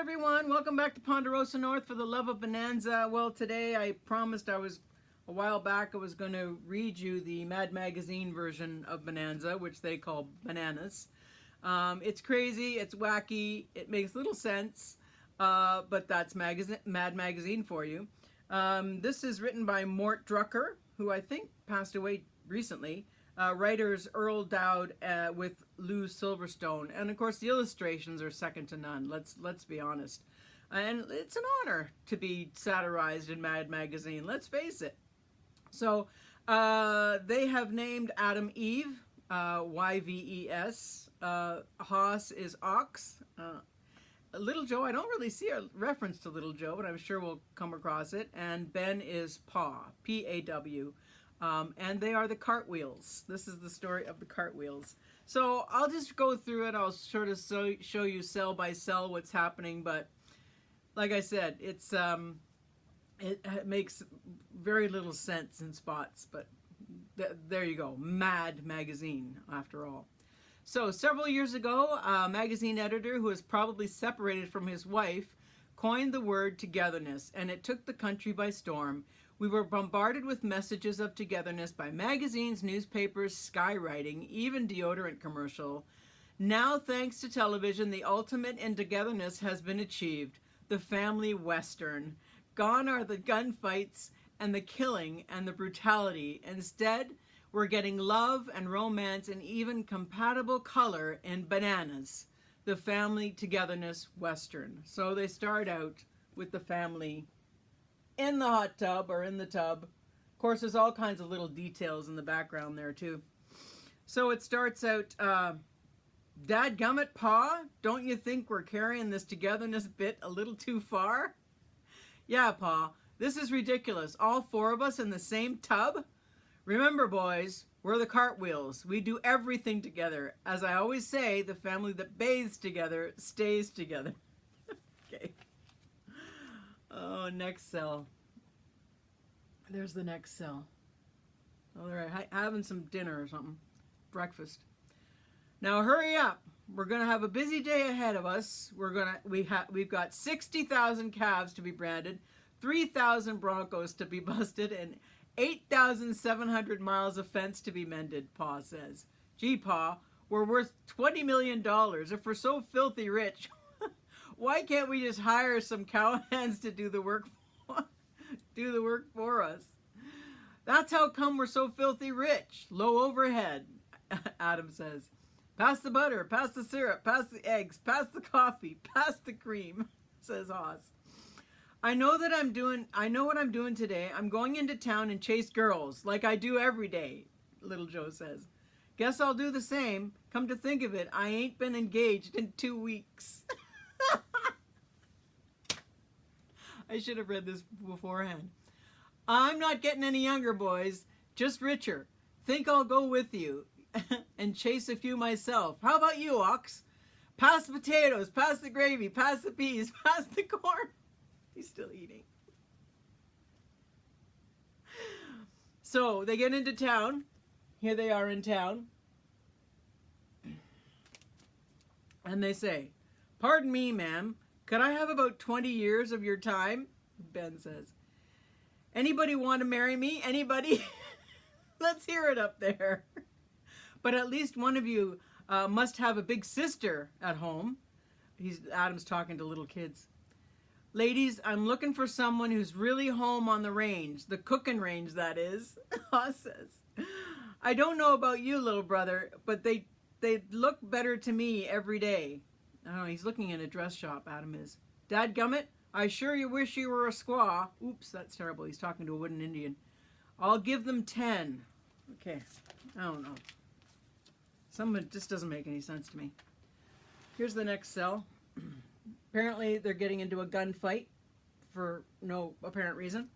everyone, welcome back to Ponderosa North for the love of Bonanza. Well, today I promised a while back I was going to read you the Mad Magazine version of Bonanza, which they call Bananaz. It's crazy, it's wacky, it makes little sense, but that's Mad Magazine for you. This is written by Mort Drucker, who I think passed away recently. Writers Earl Dowd with Lou Silverstone, and of course the illustrations are second to none. Let's be honest, and it's an honor to be satirized in Mad Magazine. Let's face it. So they have named Adam Eve, Yves. Haas is ox. Little Joe, I don't really see a reference to Little Joe, but I'm sure we'll come across it. And Ben is Paw, P-A-W. And they are the cartwheels. This is the story of the cartwheels. So I'll just go through it. I'll sort of show you cell by cell what's happening. But like I said, it makes very little sense in spots. But there you go. Mad Magazine, after all. So several years ago, a magazine editor who was probably separated from his wife coined the word togetherness, and it took the country by storm. We were bombarded with messages of togetherness by magazines, newspapers, skywriting, even deodorant commercial. Now, thanks to television, the ultimate in togetherness has been achieved. The family western. Gone are the gunfights and the killing and the brutality. Instead, we're getting love and romance and even compatible color in Bananaz, the family togetherness western. So they start out with the family in the hot tub or in the tub. Of course, there's all kinds of little details in the background there too. So it starts out, Dadgummit, Pa, don't you think we're carrying this togetherness bit a little too far? Yeah, Pa, this is ridiculous. All four of us in the same tub? Remember, boys, we're the cartwheels. We do everything together. As I always say, the family that bathes together stays together. Okay. Oh, next cell. There's the next cell. All right, having some dinner or something. Breakfast. Now hurry up. We're gonna have a busy day ahead of us. We've got 60,000 calves to be branded, 3,000 Broncos to be busted, and 8,700 miles of fence to be mended, Pa says. Gee, Pa, we're worth $20 million. If we're so filthy rich, why can't we just hire some cowhands to do the work for us? That's how come we're so filthy rich. Low overhead, Adam says. Pass the butter, pass the syrup, pass the eggs, pass the coffee, pass the cream, says Haas. I know what I'm doing today. I'm going into town and chase girls like I do every day, Little Joe says. Guess I'll do the same. Come to think of it, I ain't been engaged in 2 weeks. I should have read this beforehand. I'm not getting any younger, boys. Just richer. Think I'll go with you and chase a few myself. How about you, Ox? Pass the potatoes, pass the gravy, pass the peas, pass the corn. He's still eating. So they get into town. Here they are in town. And they say, pardon me, ma'am. Could I have about 20 years of your time? Ben says. Anybody want to marry me? Anybody? Let's hear it up there. But at least one of you must have a big sister at home. Adam's talking to little kids. Ladies, I'm looking for someone who's really home on the range. The cooking range, that is. Haas says. I don't know about you, little brother, but they look better to me every day. I don't know, he's looking in a dress shop, Adam is. Dadgummit, I sure you wish you were a squaw. Oops, that's terrible. He's talking to a wooden Indian. I'll give them 10. Okay, I don't know. Some of it just doesn't make any sense to me. Here's the next cell. Apparently, they're getting into a gunfight for no apparent reason.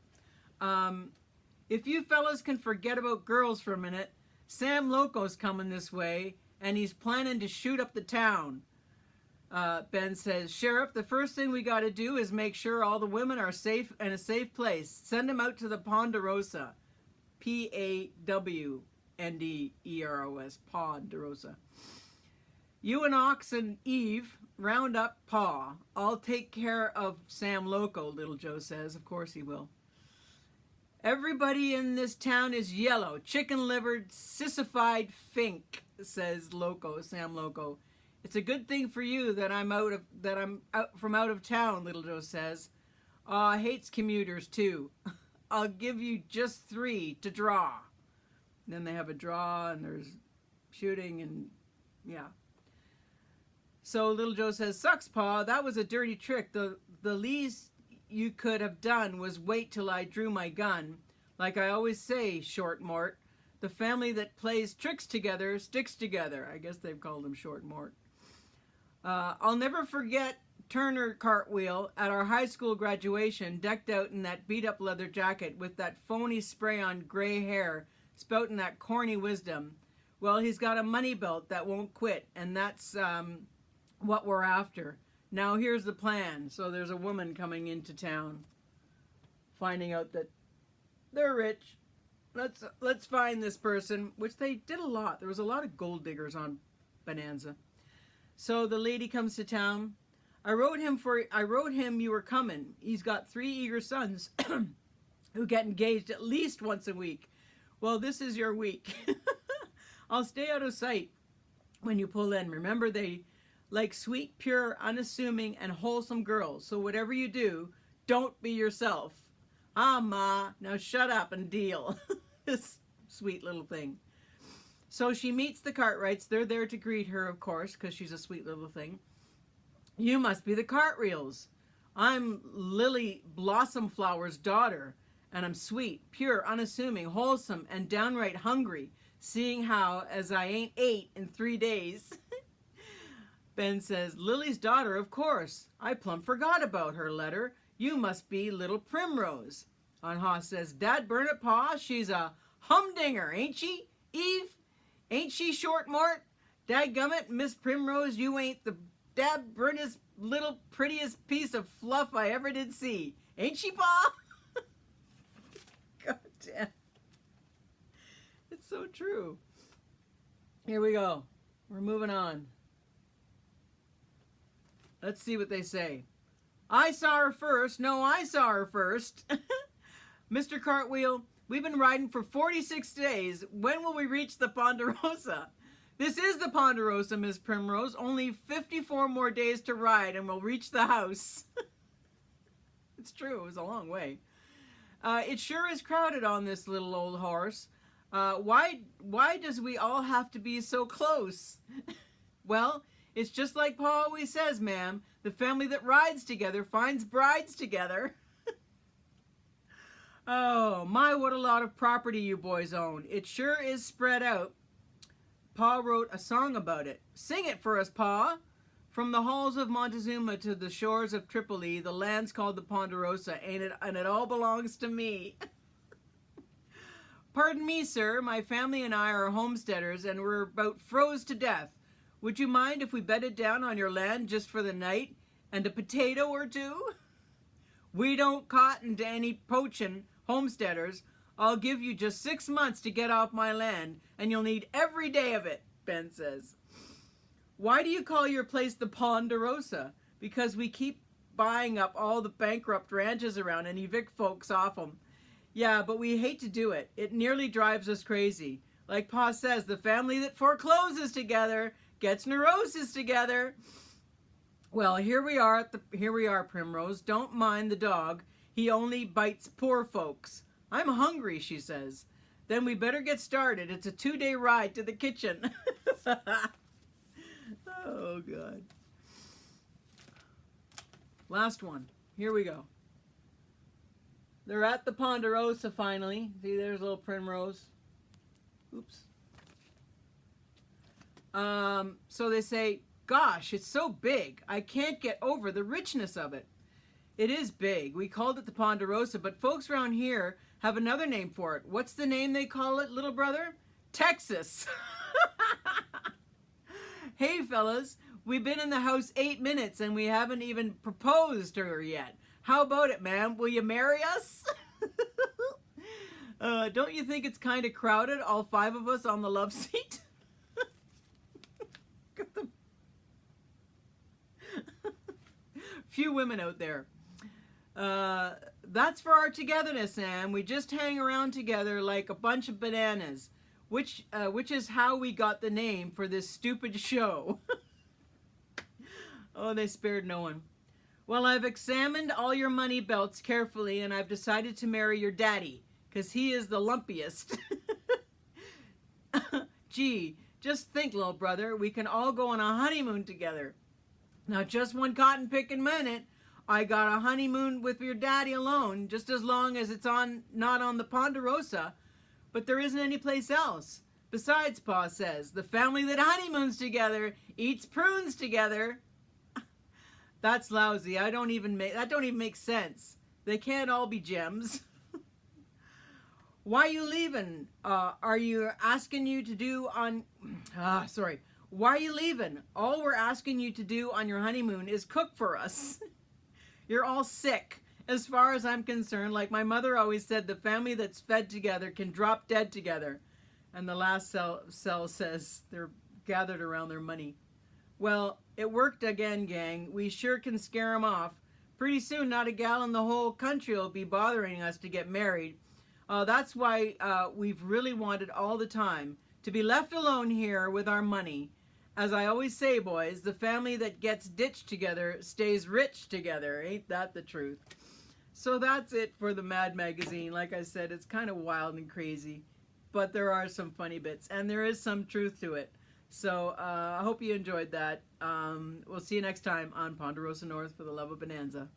If you fellas can forget about girls for a minute, Sam Loco's coming this way, and he's planning to shoot up the town. Ben says, Sheriff, the first thing we got to do is make sure all the women are safe in a safe place. Send them out to the Ponderosa. P-A-W-N-D-E-R-O-S. Ponderosa. You and Ox and Eve round up Pa. I'll take care of Sam Loco, Little Joe says. Of course he will. Everybody in this town is yellow, chicken-livered, sissified fink, says Sam Loco. It's a good thing for you that I'm out of town, Little Joe says. Hates commuters too. I'll give you just 3 to draw. And then they have a draw and there's shooting and yeah. So Little Joe says, sucks, Pa. That was a dirty trick. The least you could have done was wait till I drew my gun. Like I always say, Short Mort, the family that plays tricks together sticks together. I guess they've called him Short Mort. I'll never forget Turner Cartwheel at our high school graduation, decked out in that beat-up leather jacket with that phony spray-on gray hair, spouting that corny wisdom. Well, he's got a money belt that won't quit, and that's what we're after. Now here's the plan. So there's a woman coming into town, finding out that they're rich. Let's find this person, which they did a lot. There was a lot of gold diggers on Bonanza. So the lady comes to town. I wrote him you were coming. He's got 3 eager sons who get engaged at least once a week. Well, this is your week. I'll stay out of sight when you pull in. Remember, they like sweet, pure, unassuming, and wholesome girls. So whatever you do, don't be yourself. Ma, now shut up and deal. This sweet little thing. So she meets the Cartwrights. They're there to greet her, of course, because she's a sweet little thing. You must be the Cartwheels. I'm Lily Blossomflower's daughter, and I'm sweet, pure, unassuming, wholesome, and downright hungry, seeing how, as I ain't ate in 3 days. Ben says, Lily's daughter, of course. I plumb forgot about her letter. You must be little Primrose. Anha says, Dad burn it, Pa. She's a humdinger, ain't she? Eve, ain't she, Short Mort? Dadgummit, Miss Primrose, you ain't the dad burnest little prettiest piece of fluff I ever did see. Ain't she, Pa? God damn. It's so true. Here we go. We're moving on. Let's see what they say. I saw her first. No, I saw her first. Mr. Cartwheel, we've been riding for 46 days. When will we reach the Ponderosa? This is the Ponderosa, Miss Primrose. Only 54 more days to ride and we'll reach the house. It's true. It was a long way. It sure is crowded on this little old horse. Why does we all have to be so close? Well, it's just like Pa always says, ma'am. The family that rides together finds brides together. Oh, my, what a lot of property you boys own. It sure is spread out. Pa wrote a song about it. Sing it for us, Pa. From the halls of Montezuma to the shores of Tripoli, the land's called the Ponderosa, ain't it? And it all belongs to me. Pardon me, sir. My family and I are homesteaders, and we're about froze to death. Would you mind if we bedded down on your land just for the night and a potato or two? We don't cotton to any poaching homesteaders. I'll give you just 6 months to get off my land, and you'll need every day of it, Ben says. Why do you call your place the Ponderosa? Because we keep buying up all the bankrupt ranches around and evict folks off them. Yeah, but we hate to do it. It nearly drives us crazy. Like Pa says, the family that forecloses together gets neurosis together. Well, here we are, Primrose. Don't mind the dog. He only bites poor folks. I'm hungry, she says. Then we better get started. It's a 2-day ride to the kitchen. Oh, God. Last one. Here we go. They're at the Ponderosa finally. See, there's little Primrose. Oops. So they say, gosh, it's so big. I can't get over the richness of it. It is big. We called it the Ponderosa, but folks around here have another name for it. What's the name they call it, little brother? Texas. Hey, fellas, we've been in the house 8 minutes and we haven't even proposed to her yet. How about it, ma'am? Will you marry us? Don't you think it's kind of crowded, all 5 of us on the love seat? Few women out there. That's for our togetherness, and we just hang around together like a bunch of bananas, which is how we got the name for this stupid show. Oh, they spared no one. Well, I've examined all your money belts carefully, and I've decided to marry your daddy, because he is the lumpiest. Gee, just think, little brother, we can all go on a honeymoon together. Now, just one cotton picking minute, I got a honeymoon with your daddy alone, just as long as it's not on the Ponderosa, but there isn't any place else. Besides, Pa says, the family that honeymoons together eats prunes together. That's lousy. That don't even make sense. They can't all be gems. Why are you leaving? Are you asking you to do on... Why are you leaving? All we're asking you to do on your honeymoon is cook for us. You're all sick. As far as I'm concerned, like my mother always said, the family that's fed together can drop dead together. And the last cell says they're gathered around their money. Well, it worked again, gang. We sure can scare them off. Pretty soon, not a gal in the whole country will be bothering us to get married. That's why we've really wanted all the time to be left alone here with our money. As I always say, boys, the family that gets ditched together stays rich together. Ain't that the truth? So that's it for the Mad magazine. Like I said, it's kind of wild and crazy, but there are some funny bits, and there is some truth to it. So I hope you enjoyed that. We'll see you next time on Ponderosa North for the love of Bonanza.